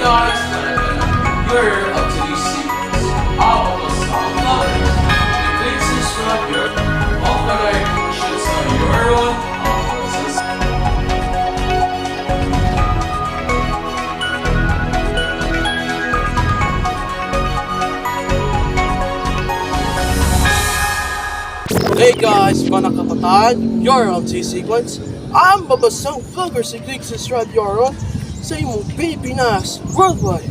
guys, you're up to these secrets. All of us are covered. The things is from your overnight emotions on your own. Hey guys, mga kabataan, you're on T-Sequence. Ang babasang vlogger si Griggs Radyoron sa imong Pilipinas worldwide.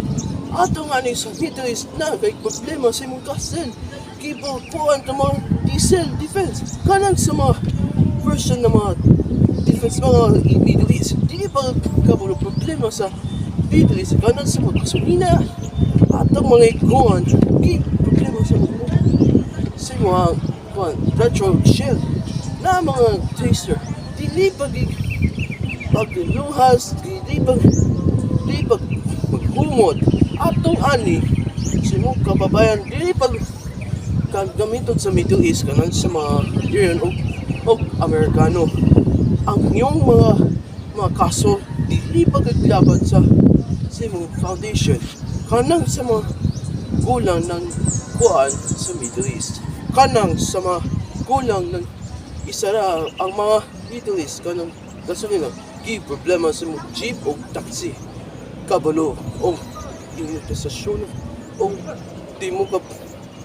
Ato nga ni sa Middle East na kay problema sa imong kasel. Kibukuan ka mga diesel defense. Kanang sa mga version ng mga defense mga Middle East. Di ba kabulo problema sa Middle East. Kanang sa mga gasolina. Atong mga ikuan. Di problema sa mga retro shell na mga taster dili pagluhas dili maghumot atong ani sa mga kababayan dili gamiton sa Middle East kanan sa mga European o Amerikano ang inyong mga kaso dili paglaban sa mga foundation kanang sa mga gulang ng kuan sa Middle East kanang sa mga kulang ng isara ang mga Middle East kanang gasolina gi problema sa mga jeep o taxi kabalo o inyong o di mo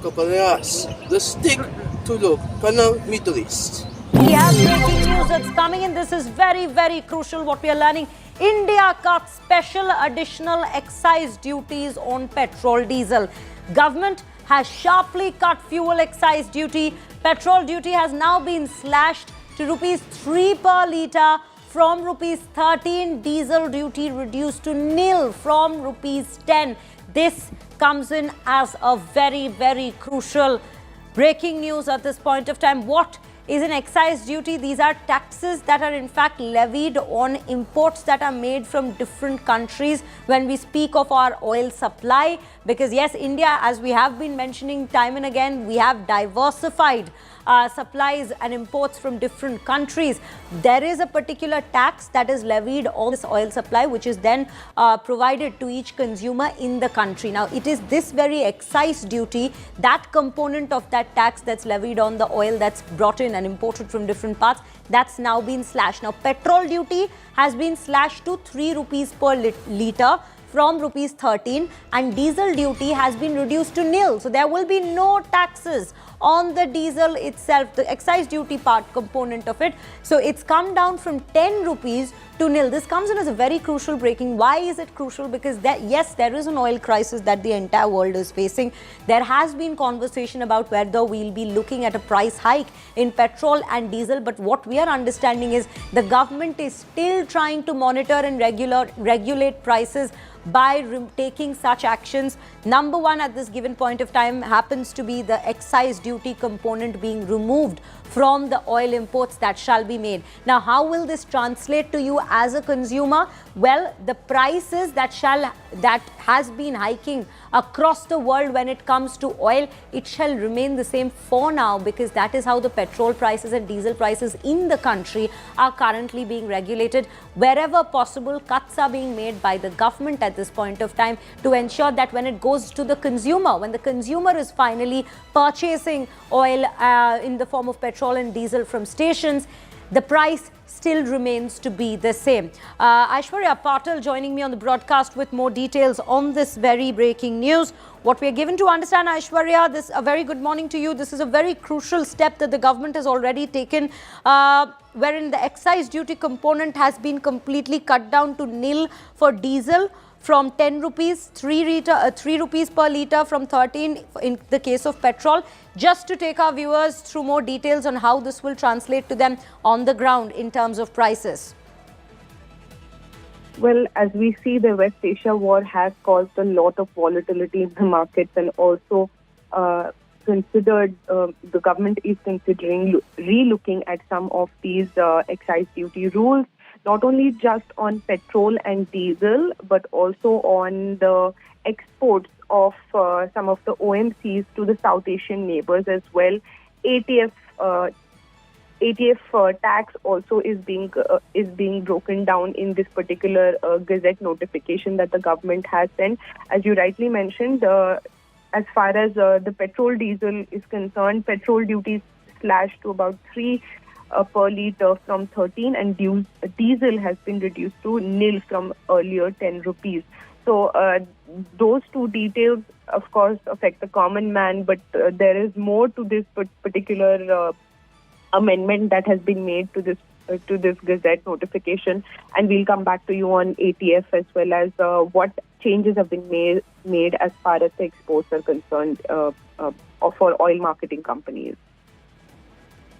kaparehas let's stick to the kanang Middle East. We have breaking news that's coming in. This is very, very crucial what we are learning. India cuts special additional excise duties on petrol, diesel. Government has sharply cut fuel excise duty. Petrol duty has now been slashed to rupees 3 per litre from rupees 13. Diesel duty reduced to nil from rupees 10. This comes in as a very, very crucial breaking news at this point of time. What is an excise duty? These are taxes that are in fact levied on imports that are made from different countries when we speak of our oil supply. Because yes, India, as we have been mentioning time and again, we have diversified supplies and imports from different countries. There is a particular tax that is levied on this oil supply, which is then provided to each consumer in the country. Now, it is this very excise duty, that component of that tax that's levied on the oil that's brought in and imported from different parts, that's now been slashed. Now, petrol duty has been slashed to 3 rupees per litre from rupees 13, and diesel duty has been reduced to nil. So there will be no taxes on the diesel itself, the excise duty part component of it. So it's come down from 10 rupees to nil. This comes in as a very crucial breaking. Why is it crucial? Because yes, there is an oil crisis that the entire world is facing. There has been conversation about whether we'll be looking at a price hike in petrol and diesel. But what we are understanding is the government is still trying to monitor and regulate prices by taking such actions. Number one at this given point of time happens to be the excise duty component being removed from the oil imports that shall be made. Now, how will this translate to you as a consumer? Well, the prices that has been hiking across the world when it comes to oil, it shall remain the same for now, because that is how the petrol prices and diesel prices in the country are currently being regulated. Wherever possible, cuts are being made by the government at this point of time to ensure that when it goes to the consumer, when the consumer is finally purchasing oil in the form of petrol and diesel from stations, the price still remains to be the same. Aishwarya Patel joining me on the broadcast with more details on this very breaking news. What we are given to understand, Aishwarya, a very good morning to you. This is a very crucial step that the government has already taken, wherein the excise duty component has been completely cut down to nil for diesel from 10 rupees, 3 rupees per litre from 13 in the case of petrol. Just to take our viewers through more details on how this will translate to them on the ground in terms of prices. Well, as we see, the West Asia war has caused a lot of volatility in the markets, and also the government is considering re-looking at some of these excise duty rules, not only just on petrol and diesel, but also on the exports of some of the OMCs to the South Asian neighbors as well. ATF ATF tax also is being broken down in this particular Gazette notification that the government has sent. As you rightly mentioned, as far as the petrol diesel is concerned, petrol duties slashed to about 3 per litre from 13, and diesel has been reduced to nil from earlier 10 rupees. So those two details, of course, affect the common man, but there is more to this particular amendment that has been made to this Gazette notification, and we'll come back to you on ATF as well as what changes have been made as far as the exports are concerned for oil marketing companies.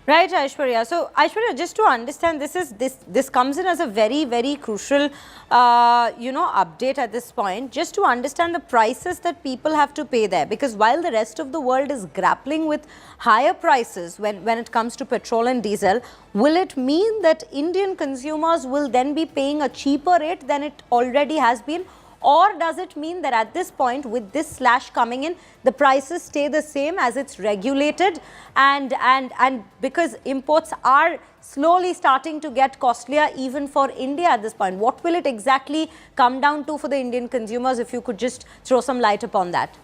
Right, Aishwarya. So, Aishwarya, just to understand, this comes in as a very, very crucial, update at this point. Just to understand the prices that people have to pay there, because while the rest of the world is grappling with higher prices when it comes to petrol and diesel, will it mean that Indian consumers will then be paying a cheaper rate than it already has been? Or does it mean that at this point, with this slash coming in, the prices stay the same as it's regulated, and because imports are slowly starting to get costlier even for India at this point? What will it exactly come down to for the Indian consumers, if you could just throw some light upon that?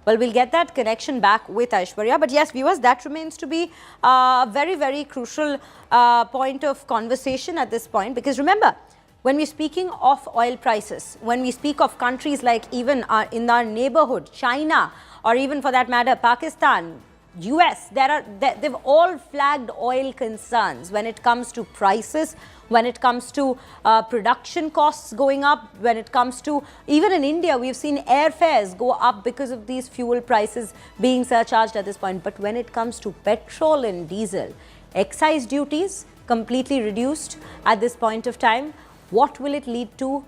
Well, we'll get that connection back with Aishwarya. But yes, viewers, that remains to be a very, very crucial point of conversation at this point, because remember, when we're speaking of oil prices, when we speak of countries like even in our neighborhood, China, or even for that matter, Pakistan, US, they've all flagged oil concerns when it comes to prices, when it comes to production costs going up, when it comes to, even in India, we've seen airfares go up because of these fuel prices being surcharged at this point. But when it comes to petrol and diesel, excise duties completely reduced at this point of time. What will it lead to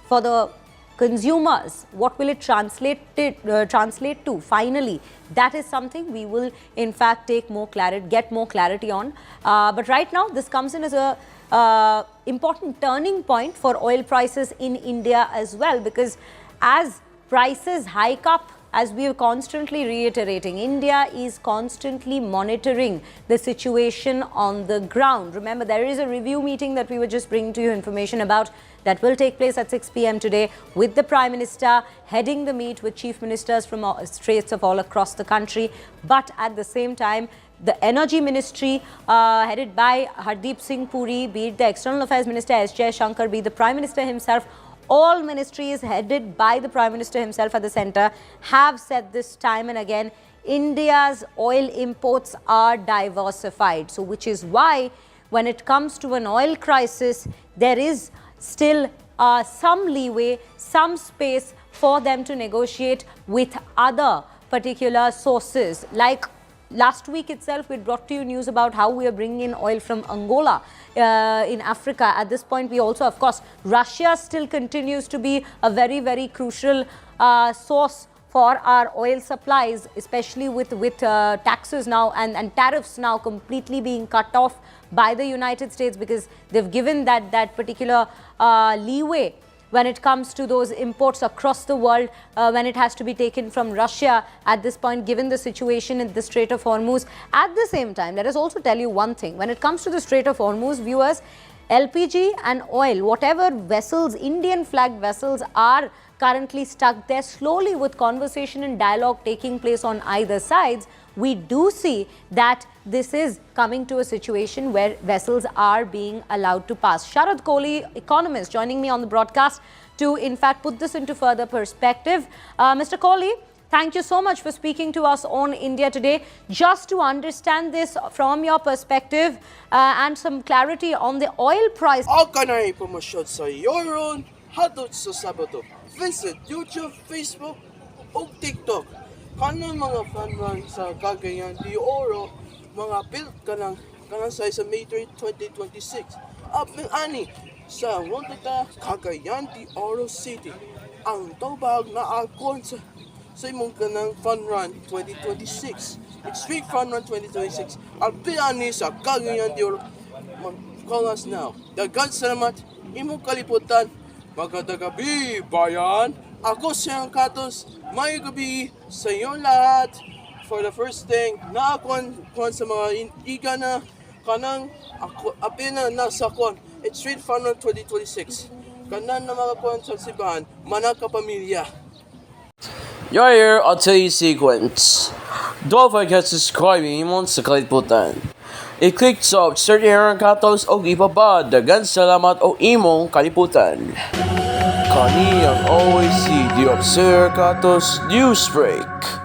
for the consumers? What will it translate to finally? That is something we will in fact get more clarity on. But right now, this comes in as a important turning point for oil prices in India as well, because as prices hike up, as we are constantly reiterating, India is constantly monitoring the situation on the ground. Remember, there is a review meeting that we were just bringing to you information about that will take place at 6 p.m. today, with the Prime Minister heading the meet with chief ministers from states of all across the country. But at the same time, the Energy Ministry, headed by Hardeep Singh Puri, be it the External Affairs Minister S. Shankar, be it the Prime Minister himself, all ministries headed by the Prime Minister himself at the centre, have said this time and again, India's oil imports are diversified. So, which is why when it comes to an oil crisis, there is still some leeway, some space for them to negotiate with other particular sources. Like last week itself, we brought to you news about how we are bringing in oil from Angola in Africa. At this point, we also, of course, Russia still continues to be a very, very crucial source for our oil supplies, especially with taxes now and tariffs now completely being cut off by the United States, because they've given that particular leeway when it comes to those imports across the world, when it has to be taken from Russia at this point, given the situation in the Strait of Hormuz. At the same time, let us also tell you one thing. When it comes to the Strait of Hormuz, viewers, LPG and oil, whatever vessels, Indian flagged vessels, are currently stuck there, slowly with conversation and dialogue taking place on either sides, we do see that this is coming to a situation where vessels are being allowed to pass. Sharad Kohli, economist, joining me on the broadcast to in fact put this into further perspective. Mr. Kohli, thank you so much for speaking to us on India Today. Just to understand this from your perspective and some clarity on the oil price. Ako na ipromosyod sa Yoron, hadot sa Sabado. Visit YouTube, Facebook, o TikTok. Kanang mga fan sa Cagayan de Oro, mga build kanang sa May 3, 2026. Apil ani sa Wondata, Cagayan de Oro City. Ang tubag na akon sa imong kanang Fun Run 2026. It's Street Fun Run 2026. Apil ani sa Cagayan de Oro. Call us now. Dagan salamat, imong kaliputan. Magandang gabi, bayan. Ako si Katos. May gabi sa iyo lahat. for the first thing, kuan sa mga iga na kanang ako apina na sa kuan. It's straight from 2026. Kanan na mga kuan sa sibahan, mana ka pamilya. You're here on today's sequence. Don't forget to subscribe mo sa kaliputan. I-click sa certain herang katos o ipabad. Dagan salamat o imong kaliputan. Kani ang always see the Observer Katos Newsbreak.